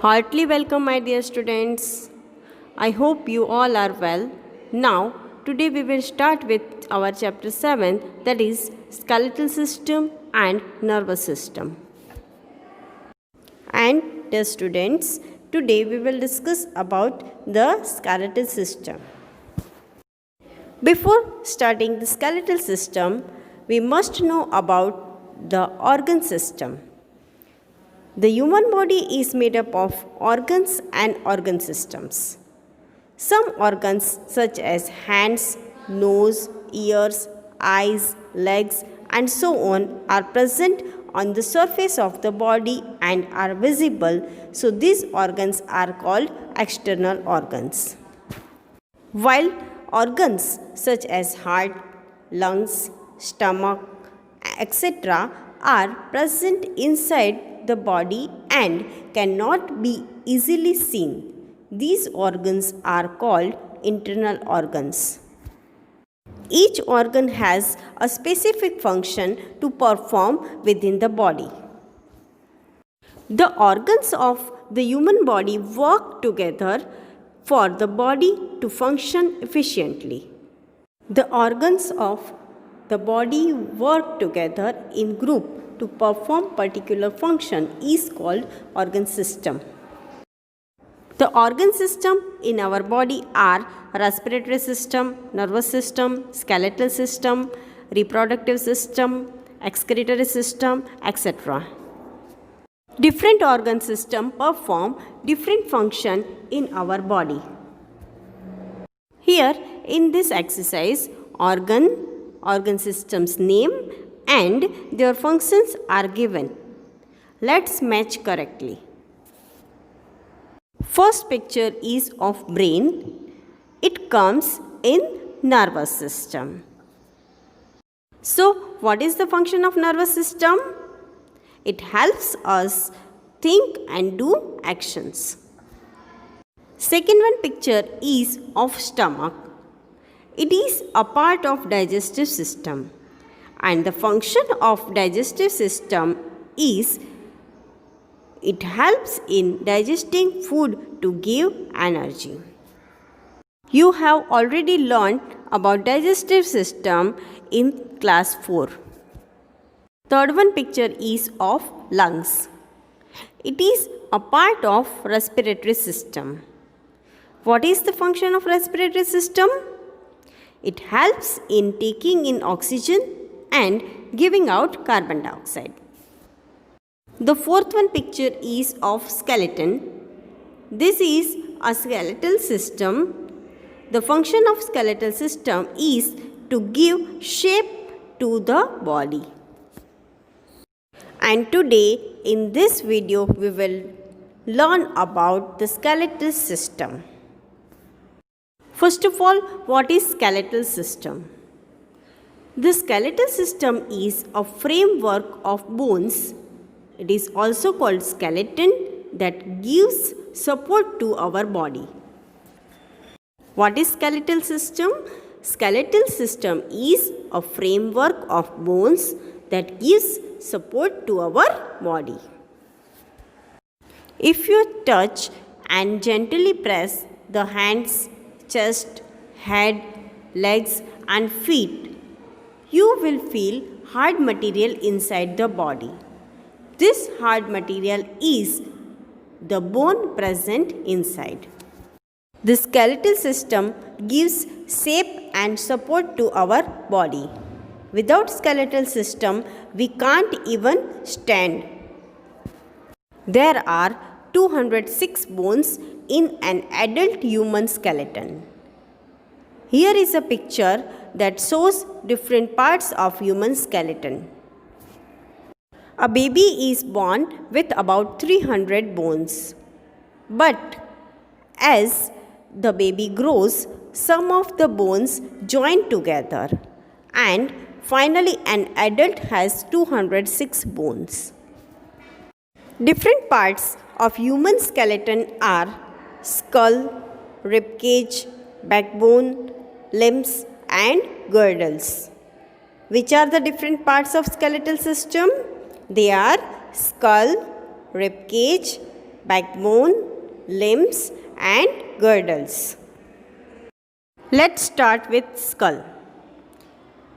Heartily welcome, my dear students. I hope you all are well. Now, today we will start with our chapter 7, that is skeletal system and nervous system. And dear students, today we will discuss about the skeletal system. Before starting the skeletal system, we must know about the organ system. The human body is made up of organs and organ systems. Some organs such as hands, nose, ears, eyes, legs and so on are present on the surface of the body and are visible, so these organs are called external organs. While organs such as heart, lungs, stomach, etc. are present inside the body and cannot be easily seen, these organs are called internal organs. Each organ has a specific function to perform within the body. The organs of the human body work together for the body to function efficiently. The organs of the body work together in group to perform particular function is called organ system. The organ system in our body are respiratory system, nervous system, skeletal system, reproductive system, excretory system, etc. Different organ systems perform different function in our body. Here in this exercise, organ system's name and their functions are given. Let's match correctly. First picture is of brain. It comes in nervous system. So, what is the function of nervous system? It helps us think and do actions. Second one picture is of stomach. It is a part of digestive system. And the function of digestive system is it helps in digesting food to give energy. You have already learned about digestive system in class 4. Third one picture is of lungs. It is a part of respiratory system. What is the function of respiratory system? It helps in taking in oxygen and giving out carbon dioxide. The fourth one picture is of skeleton. This is a skeletal system. The function of skeletal system is to give shape to the body. And today in this video we will learn about the skeletal system. First of all, what is skeletal system? The skeletal system is a framework of bones. It is also called skeleton that gives support to our body. What is skeletal system? Skeletal system is a framework of bones that gives support to our body. If you touch and gently press the hands, chest, head, legs and feet, you will feel hard material inside the body. This hard material is the bone present inside. The skeletal system gives shape and support to our body. Without skeletal system, we can't even stand. There are 206 bones in an adult human skeleton. Here is a picture that shows different parts of human skeleton. A baby is born with about 300 bones. But as the baby grows, some of the bones join together and finally an adult has 206 bones. Different parts of human skeleton are skull, ribcage, backbone, limbs and girdles. Which are the different parts of skeletal system? They are skull, ribcage, backbone, limbs, and girdles. Let's start with skull.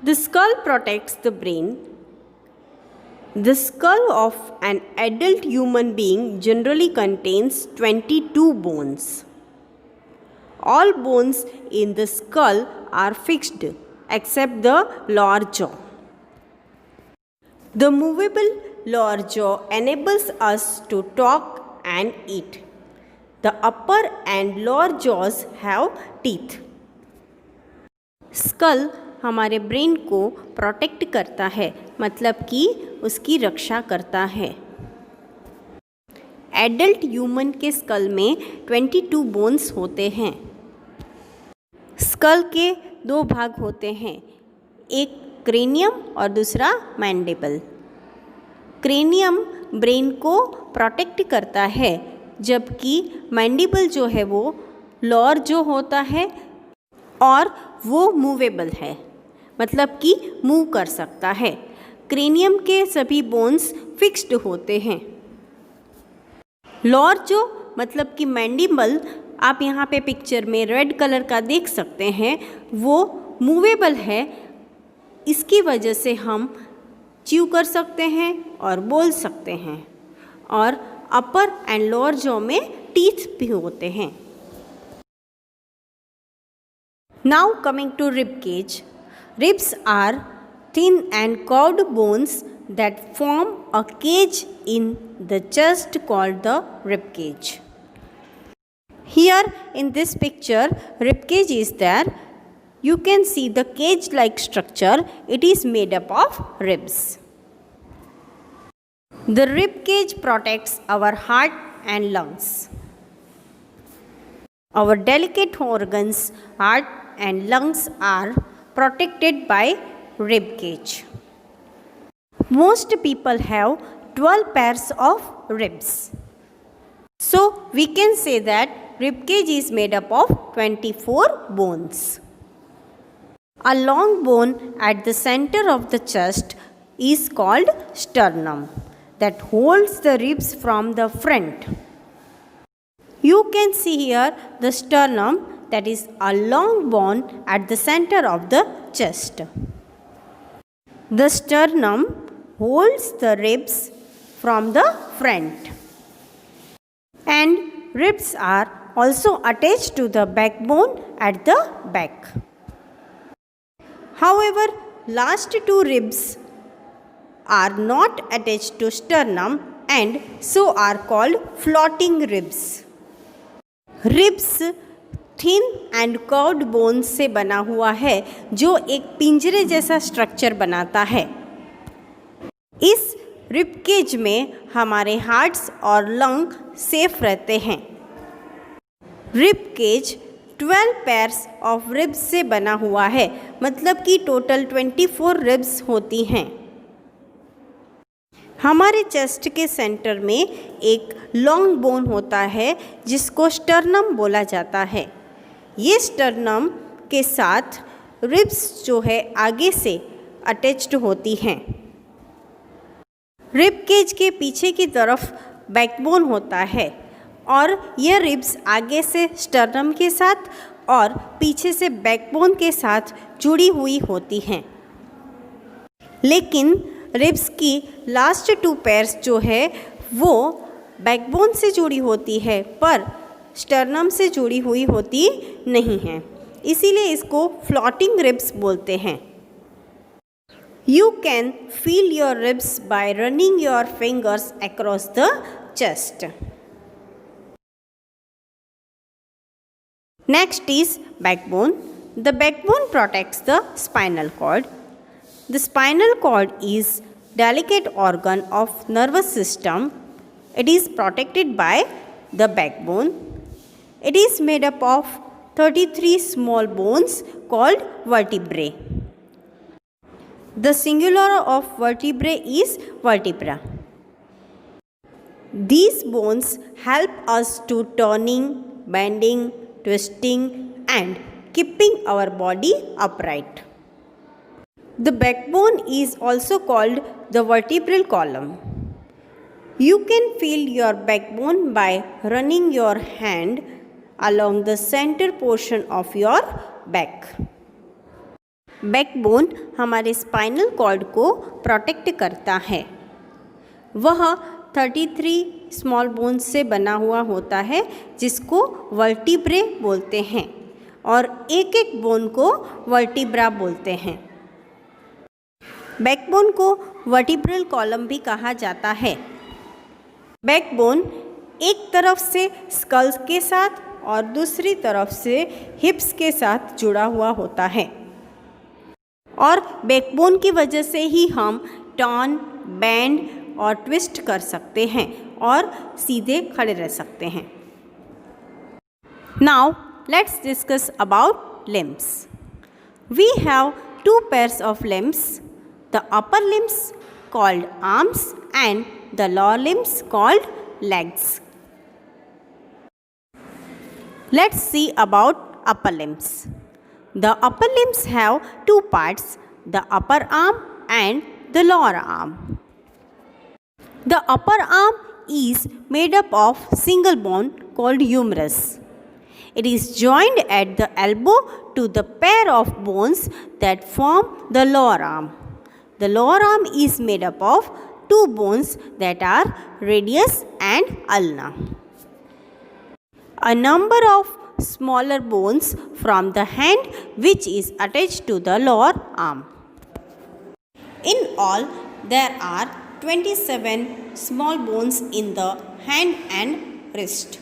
The skull protects the brain. The skull of an adult human being generally contains 22 bones. All bones in the skull are fixed except the lower jaw. The movable lower jaw enables us to talk and eat. The upper and lower jaws have teeth. Skull हमारे brain को protect करता है, मतलब कि उसकी रक्षा करता है। Adult human के स्कल में 22 बोन्स होते हैं। स्कल के 2 भाग होते हैं, एक क्रेनियम और दूसरा मैंडिबल। क्रेनियम ब्रेन को प्रोटेक्ट करता है, जबकि मैंडिबल जो है वो लोअर जो होता है और वो मूवेबल है, मतलब कि मूव कर सकता है। क्रेनियम के सभी बोन्स फिक्स्ड होते हैं। लोअर जो मतलब कि मैंडिबल, आप यहाँ पे पिक्चर में रेड कलर का देख सकते हैं, वो मूवेबल है। इसकी वजह से हम च्यू कर सकते हैं और बोल सकते हैं। और अपर एंड लोअर जॉ में टीथ भी होते हैं। Now coming to rib cage. Ribs are thin and curved bones that form a cage in the chest called the rib cage. Here in this picture, rib cage is there. You can see the cage-like structure. It is made up of ribs. The rib cage protects our heart and lungs. Our delicate organs, heart and lungs are protected by rib cage. Most people have 12 pairs of ribs. So we can say that rib cage is made up of 24 bones. A long bone at the center of the chest is called sternum that holds the ribs from the front. You can see here the sternum, that is a long bone at the center of the chest. The sternum holds the ribs from the front. And ribs are also attached to the backbone at the back. However, last 2 ribs are not attached to sternum and so are called floating ribs. Ribs thin and curved bones से बना हुआ है, जो एक पिंजरे जैसा structure बनाता है। इस रिब केज में हमारे हार्ट्स और लंग सेफ रहते हैं। Rib cage 12 pairs of ribs से बना हुआ है, मतलब कि टोटल 24 रिब्स होती हैं। हमारे चेस्ट के सेंटर में एक लॉन्ग बोन होता है जिसको स्टर्नम बोला जाता है। ये स्टर्नम के साथ रिब्स जो है आगे से अटैच्ड होती हैं। रिब केज के पीछे की तरफ बैकबोन होता है और यह रिब्स आगे से स्टर्नम के साथ और पीछे से बैकबोन के साथ जुड़ी हुई होती हैं। लेकिन रिब्स की लास्ट 2 पेयर्स जो है वो बैकबोन से जुड़ी होती है, पर स्टर्नम से जुड़ी हुई होती नहीं है, इसीलिए इसको फ्लोटिंग रिब्स बोलते हैं। You can feel your ribs by running your fingers across the chest. Next is backbone. The backbone protects the spinal cord. The spinal cord is delicate organ of nervous system. It is protected by the backbone. It is made up of 33 small bones called vertebrae. The singular of vertebrae is vertebra. These bones help us to turning, bending, twisting and keeping our body upright. The backbone is also called the vertebral column. You can feel your backbone by running your hand along the center portion of your back. Backbone हमारे spinal cord को protect करता है। वह 33 small bones से बना हुआ होता है जिसको वर्टिब्रे बोलते हैं और एक एक बोन को वर्टिब्रा बोलते हैं। बैकबोन को वर्टिब्रल कॉलम भी कहा जाता है। बैकबोन एक तरफ से स्कल्स के साथ और दूसरी तरफ से हिप्स के साथ जुड़ा हुआ होता है और बैकबोन की वजह से ही हम टर्न, बेंड और ट्विस्ट कर सकते हैं और सीधे खड़े रह सकते हैं। Now let's discuss about limbs. We have two pairs of limbs, the upper limbs called arms and the lower limbs called legs. Let's see about upper limbs. The upper limbs have two parts, the upper arm and the lower arm. The upper arm is made up of single bone called humerus. It is joined at the elbow to the pair of bones that form the lower arm. The lower arm is made up of two bones that are radius and ulna. A number of smaller bones from the hand which is attached to the lower arm. In all, there are 27 small bones in the hand and wrist.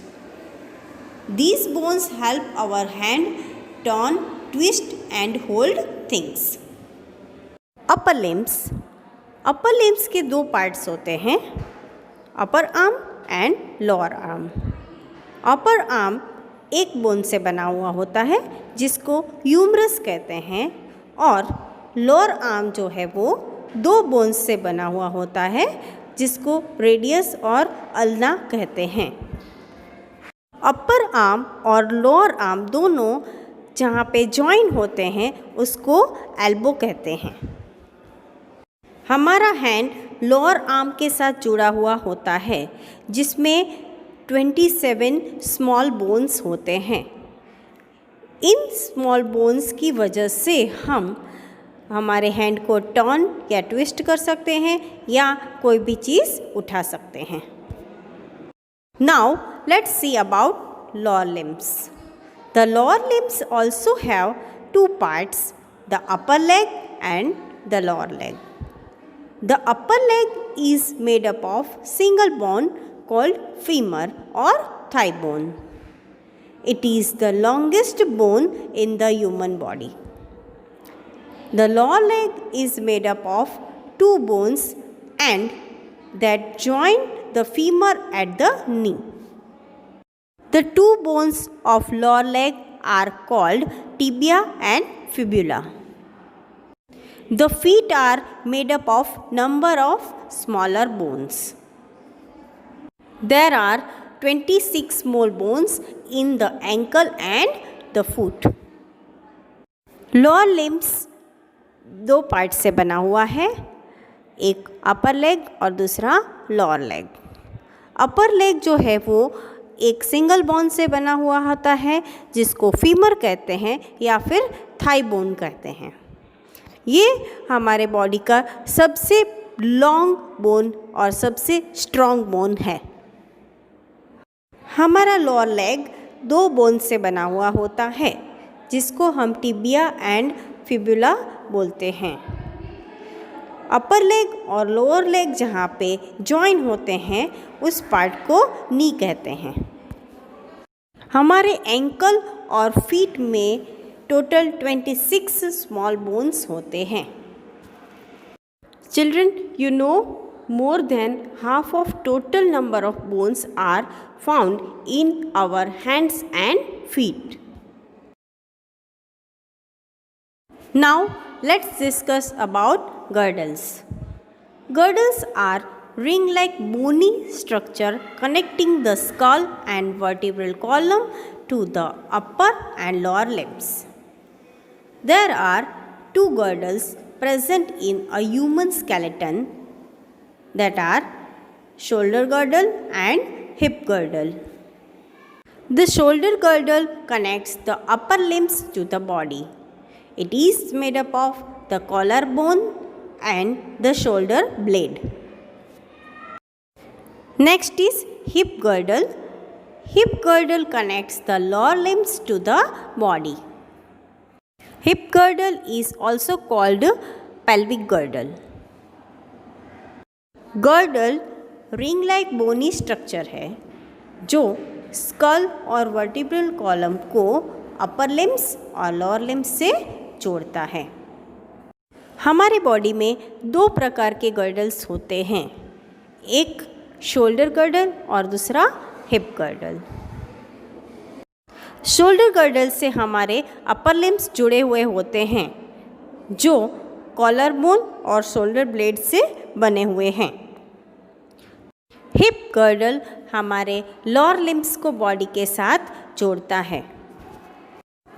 These bones help our hand turn, twist and hold things. Upper limbs. Upper limbs के दो parts होते हैं, upper arm and lower arm. Upper arm एक bone से बना हुआ होता है जिसको ह्यूमरस कहते हैं और लोअर आर्म जो है वो दो बोन्स से बना हुआ होता है जिसको रेडियस और अल्ना कहते हैं। अपर आर्म और लोअर आर्म दोनों जहाँ पे जॉइन होते हैं उसको एल्बो कहते हैं। हमारा हैंड लोअर आर्म के साथ जुड़ा हुआ होता है जिसमें 27 स्मॉल बोन्स होते हैं। इन स्मॉल बोन्स की वजह से हम हमारे हैंड को टर्न या ट्विस्ट कर सकते हैं या कोई भी चीज़ उठा सकते हैं। Now let's see about lower limbs. The lower limbs also have two parts, the upper leg and the lower leg. The upper leg is made up of single bone called femur or thigh bone. It is the longest bone in the human body. The lower leg is made up of two bones and that join the femur at the knee. The two bones of lower leg are called tibia and fibula. The feet are made up of number of smaller bones. There are 26 small bones in the ankle and the foot. Lower limbs दो part से बना हुआ है, एक अपर leg और दूसरा lower leg. अपर leg जो है वो एक सिंगल बोन से बना हुआ होता है जिसको फीमर कहते हैं या फिर थाई बोन कहते हैं. ये हमारे बॉडी का सबसे लॉन्ग बोन और सबसे स्ट्रॉन्ग बोन है. हमारा लोअर लेग दो बोन से बना हुआ होता है जिसको हम टिबिया एंड फिबुला बोलते हैं. अपर लेग और लोअर लेग जहाँ पे जॉइन होते हैं उस पार्ट को नी कहते हैं. हमारे एंकल और फीट में टोटल 26 स्मॉल बोन्स होते हैं. Children, you know more than half of total number of bones are found in our hands and feet. Now let's discuss about girdles. Girdles are ring-like bony structure connecting the skull and vertebral column to the upper and lower limbs. There are two girdles present in a human skeleton that are shoulder girdle and hip girdle. The shoulder girdle connects the upper limbs to the body. It is made up of the collarbone and the shoulder blade. Next is hip girdle. Hip girdle connects the lower limbs to the body. Hip girdle is also called pelvic girdle. Girdle ring like bony structure है जो skull और vertebral column को upper limbs और lower limbs से जोड़ता है। हमारे body में दो प्रकार के गर्डल्स होते हैं, एक शोल्डर गर्डल और दूसरा हिप गर्डल। शोल्डर गर्डल से हमारे अपर लिम्स जुड़े हुए होते हैं जो कॉलर बोन और शोल्डर ब्लेड से बने हुए हैं। हिप गर्डल हमारे लोअर लिम्स को बॉडी के साथ जोड़ता है।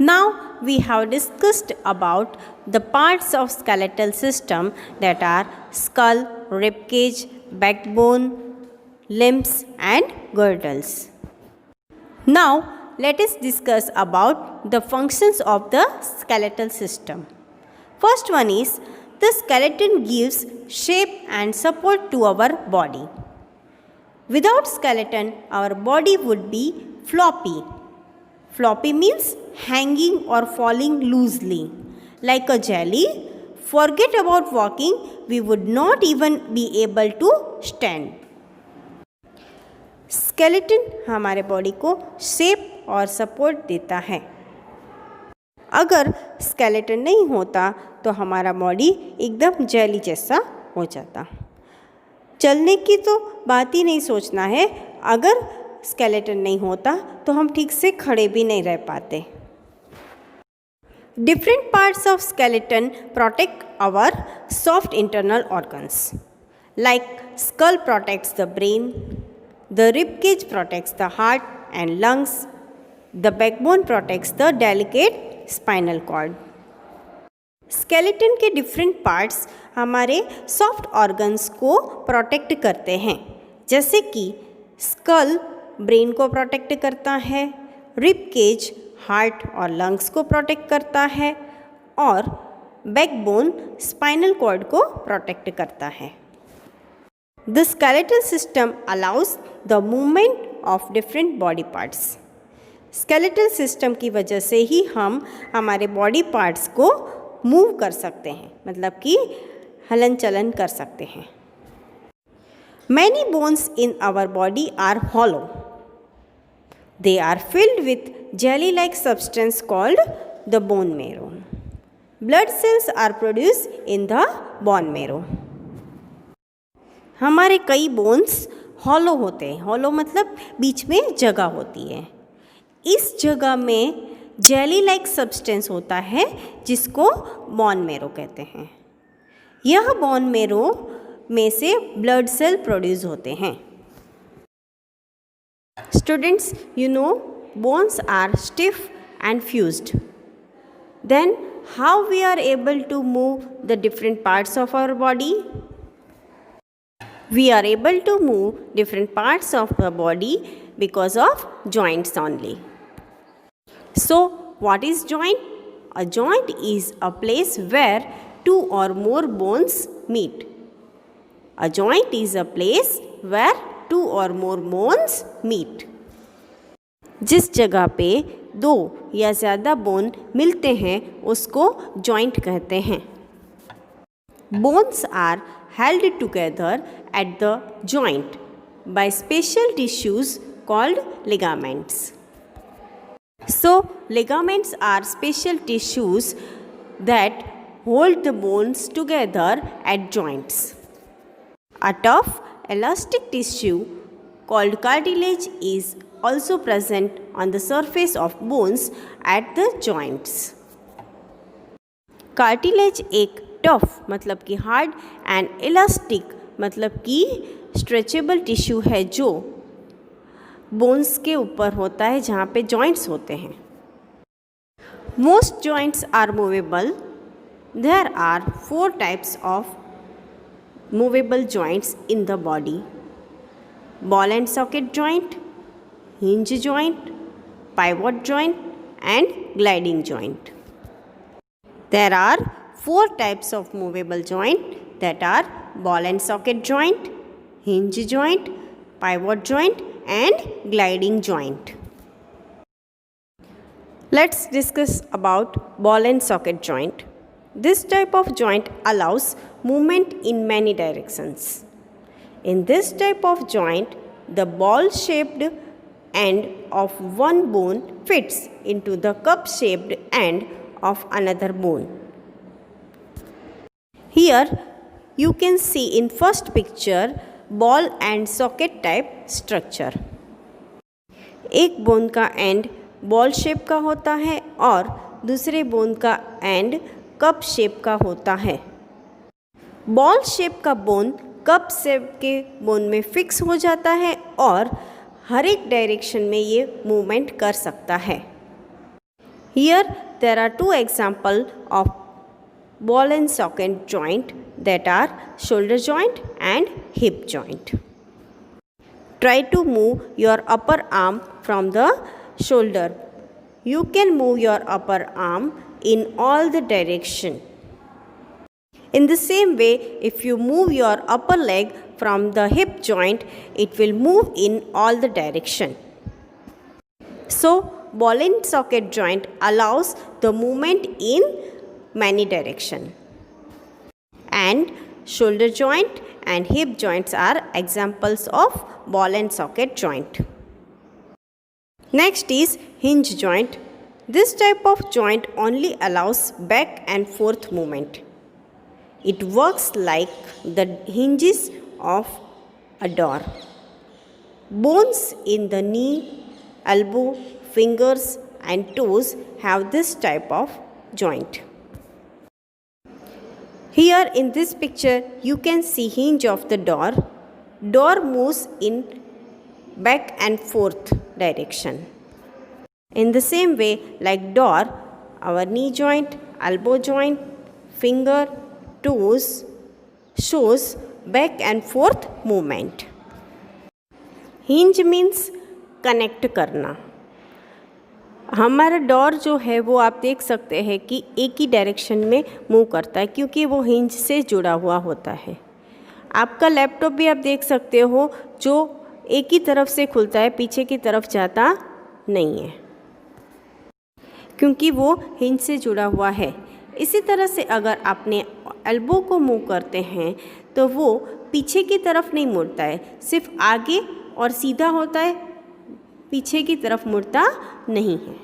Now we have discussed about the parts of skeletal system that are skull, rib cage, backbone, limbs and girdles. Now let us discuss about the functions of the skeletal system. First one is the skeleton gives shape and support to our body. Without skeleton, our body would be floppy. Floppy means hanging or falling loosely. Like a jelly, forget about walking, we would not even be able to stand. Skeleton हमारे body को shape और support देता है। अगर skeleton नहीं होता तो हमारा बॉडी एकदम जेली जैसा हो जाता। चलने की तो बात ही नहीं सोचना है, अगर स्केलेटन नहीं होता तो हम ठीक से खड़े भी नहीं रह पाते। Different parts of skeleton protect our soft internal organs, like skull protects the brain, the rib cage protects the heart and lungs, the backbone protects the delicate spinal cord. Skeleton के डिफरेंट पार्ट्स हमारे soft organs को protect करते हैं, जैसे कि school brain को protect करता है, रिब केज हार्ट और लंग्स को प्रोटेक्ट करता है और बैकबोन स्पाइनल कॉर्ड को प्रोटेक्ट करता है। The skeletal system allows the movement of different body parts. Skeletal system की वजह से ही हम हमारे बॉडी पार्ट्स को मूव कर सकते हैं, मतलब कि हलन चलन कर सकते हैं। Many bones in our body are hollow. They are filled with jelly-like substance called the bone marrow. Blood cells are produced in the bone marrow. हमारे कई बोन्स हॉलो होते हैं। हॉलो मतलब बीच में जगह होती है। इस जगह में जेली लाइक सब्सटेंस होता है जिसको बोन मेरो कहते हैं। यह बोन मेरो में से ब्लड सेल प्रोड्यूस होते हैं। Students, you know bones are stiff and fused. Then how we are able to move the different parts of our body? We are able to move different parts of the body because of joints only. So, what is joint? A joint is a place where two or more bones meet. A joint is a place where two or more bones meet. जिस जगह पे दो या ज़्यादा bone मिलते हैं उसको joint कहते हैं। Bones are held together at the joint by special tissues called ligaments. So, ligaments are special tissues that hold the bones together at joints. A tough elastic tissue called cartilage is also present on the surface of bones at the joints. Cartilage एक tough मतलब कि hard and elastic मतलब कि stretchable tissue है जो bones के ऊपर होता है जहाँ पे जॉइंट्स होते हैं। Most joints are movable. There are 4 types of movable joints in the body. ball and socket joint, hinge joint, pivot joint and gliding joint. There are 4 types of movable joint, that are ball and socket joint, hinge joint, pivot joint and gliding joint. Let's discuss about ball and socket joint. This type of joint allows movement in many directions. In this type of joint, the ball-shaped end of one bone fits into the cup-shaped end of another bone. Here you can see in first picture ball and socket type structure. एक bone का and ball shape का होता है और दूसरे bone का and cup shape का होता है। बॉल शेप का बोन कप शेप के बोन में फिक्स हो जाता है और हर एक डायरेक्शन में ये मूवमेंट कर सकता है। Here there are 2 example of ball and socket joint, that are shoulder joint and hip joint. Try to move your upper arm from the shoulder. You can move your upper arm in all the direction. In the same way, if you move your upper leg from the hip joint, it will move in all the direction. So, ball and socket joint allows the movement in many direction, and shoulder joint and hip joints are examples of ball and socket joint. Next is hinge joint. This type of joint only allows back and forth movement. It works like the hinges of a door. Bones in the knee, elbow, fingers and toes have this type of joint. Here in this picture you can see hinge of the door. Door moves in back and forth direction. In the same way like door, our knee joint, elbow joint, finger, toes shows back and forth movement. Hinge means connect करना। हमारा door जो है वो आप देख सकते हैं कि एक ही डायरेक्शन में मूव करता है क्योंकि वो हिंज से जुड़ा हुआ होता है। आपका लैपटॉप भी आप देख सकते हो जो एक ही तरफ से खुलता है, पीछे की तरफ जाता नहीं है क्योंकि वो हिंज से जुड़ा हुआ है। इसी तरह से अगर आपने एल्बो को मूव करते हैं तो वो पीछे की तरफ नहीं मुड़ता है, सिर्फ आगे और सीधा होता है, पीछे की तरफ मुड़ता नहीं है।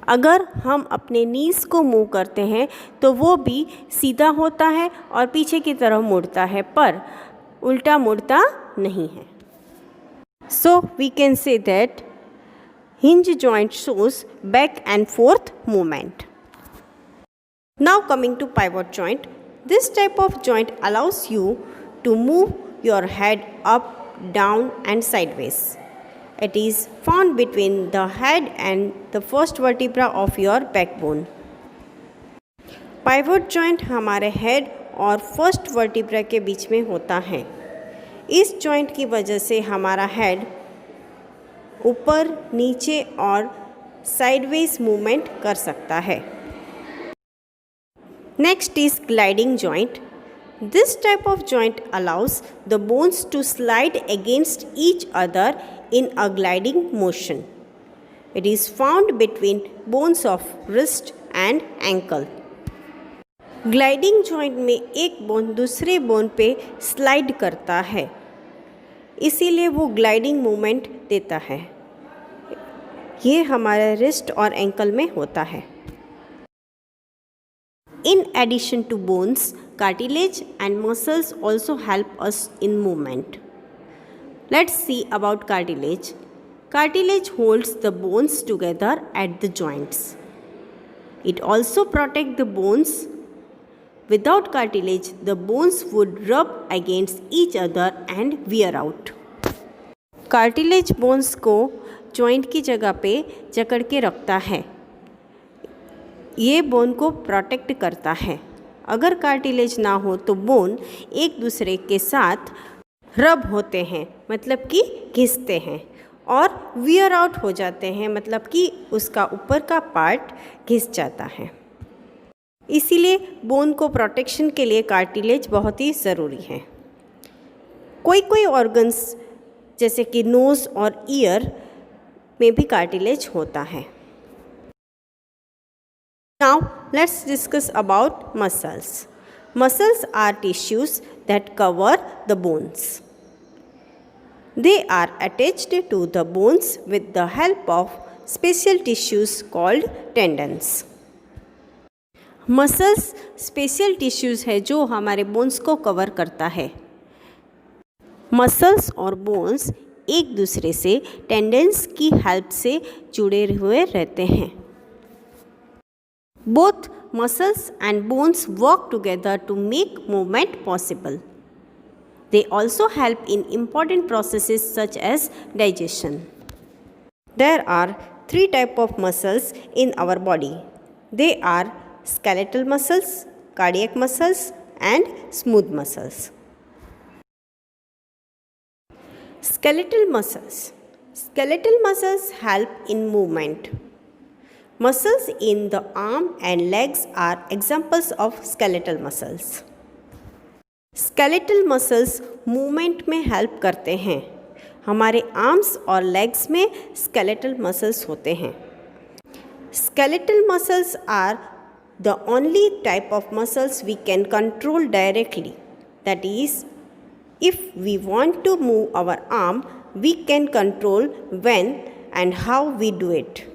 अगर हम अपने नीज को मूव करते हैं तो वो भी सीधा होता है और पीछे की तरफ मुड़ता है पर उल्टा मुड़ता नहीं है। So we can say that hinge joint shows back and forth movement. Now coming to pivot joint. This type of joint allows you to move your head up, down and sideways. It is found between the head and the first vertebra of your backbone. Pivot joint हमारे head और first vertebra के बीच में होता है। इस joint की वजह से हमारा head ऊपर, नीचे और sideways movement कर सकता है। Next is gliding joint. This type of joint allows the bones to slide against each other in a gliding motion. It is found between bones of wrist and ankle. Gliding joint में एक bone दूसरे bone पे slide करता है, इसीलिए वो gliding movement देता है। ये हमारे रिस्ट और एंकल में होता है। In addition to bones, cartilage and muscles also help us in movement. Let's see about cartilage. Cartilage holds the bones together at the joints. It also protects the bones. Without cartilage, the bones would rub against each other and wear out. Cartilage bones को joint की जगह पे जकड़ के रखता है। ये bone को प्रोटेक्ट करता है। अगर कार्टिलेज ना हो तो बोन एक दूसरे के साथ रब होते हैं मतलब कि घिसते हैं, और वियर आउट हो जाते हैं मतलब कि उसका ऊपर का पार्ट घिस जाता है। इसीलिए बोन को प्रोटेक्शन के लिए कार्टिलेज बहुत ही ज़रूरी है। कोई कोई ऑर्गन्स जैसे कि नोज़ और ईयर में भी कार्टिलेज होता है। Now let's discuss about muscles. Muscles are tissues that cover the bones. They are attached to the bones with the help of special tissues called tendons. Muscles special tissues है जो हमारे bones को cover करता है। Muscles और bones एक दूसरे से tendons की help से जुड़े हुए रहते हैं। Both muscles and bones work together to make movement possible. They also help in important processes such as digestion. There are 3 types of muscles in our body. They are skeletal muscles, cardiac muscles, and smooth muscles. Skeletal muscles. Skeletal muscles help in movement. Muscles in the arm and legs are examples of skeletal muscles. Skeletal muscles movement में help करते हैं। हमारे arms और legs में skeletal muscles होते हैं। Skeletal muscles are the only type of muscles we can control directly. That is, if we want to move our arm, we can control when and how we do it.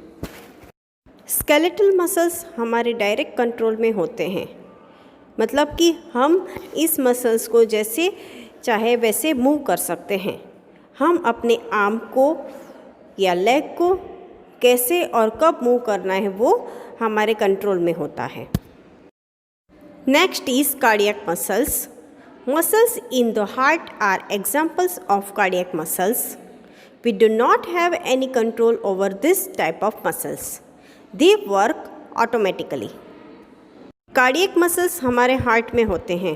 Skeletal muscles हमारे direct control में होते हैं, मतलब कि हम इस muscles को जैसे चाहे वैसे मूव कर सकते हैं। हम अपने आर्म को या लेग को कैसे और कब मूव करना है वो हमारे कंट्रोल में होता है। Next is cardiac muscles. Muscles in the heart are examples of cardiac muscles. We do not have any control over this type of muscles. They work automatically. Cardiac muscles हमारे heart में होते हैं,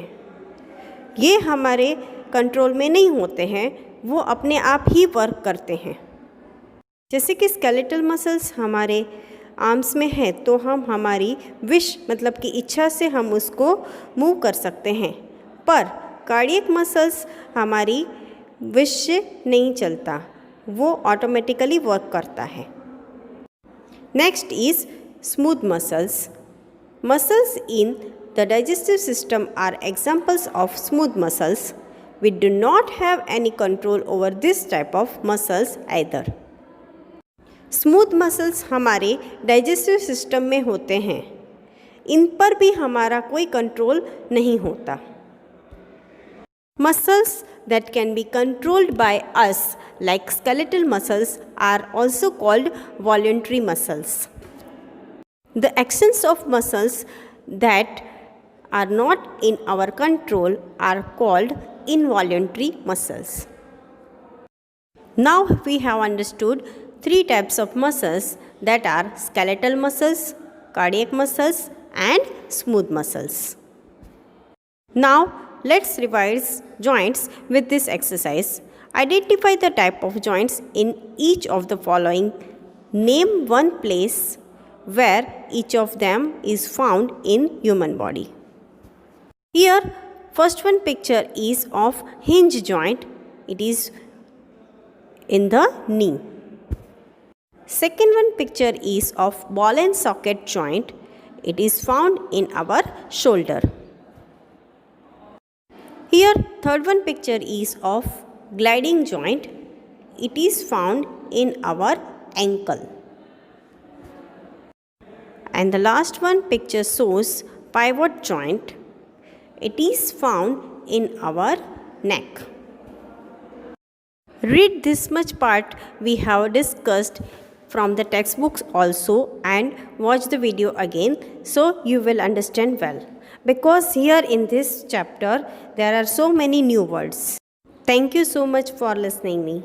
ये हमारे control में नहीं होते हैं, वो अपने आप ही वर्क करते हैं। जैसे कि स्केलेटल मसल्स हमारे आर्म्स में है तो हम हमारी विश मतलब कि इच्छा से हम उसको मूव कर सकते हैं, पर कार्डियक मसल्स हमारी विश से नहीं चलता, वो ऑटोमेटिकली वर्क करता है। Next is smooth muscles. Muscles in the digestive system are examples of smooth muscles. We do not have any control over this type of muscles either. Smooth muscles हमारे digestive system में होते हैं, इन पर भी हमारा कोई कंट्रोल नहीं होता। Muscles that can be controlled by us, like skeletal muscles, are also called voluntary muscles. The actions of muscles that are not in our control are called involuntary muscles. Now we have understood 3 types of muscles, that are skeletal muscles, cardiac muscles, and smooth muscles. Now let's revise joints with this exercise. Identify the type of joints in each of the following. Name one place where each of them is found in human body. Here, first one picture is of hinge joint. It is in the knee. Second one picture is of ball and socket joint. It is found in our shoulder. Here, third one picture is of gliding joint. It is found in our ankle. And the last one picture shows pivot joint. It is found in our neck. Read this much part we have discussed from the textbooks also, and watch the video again so you will understand well, because here in this chapter there are so many new words. Thank you so much for listening me.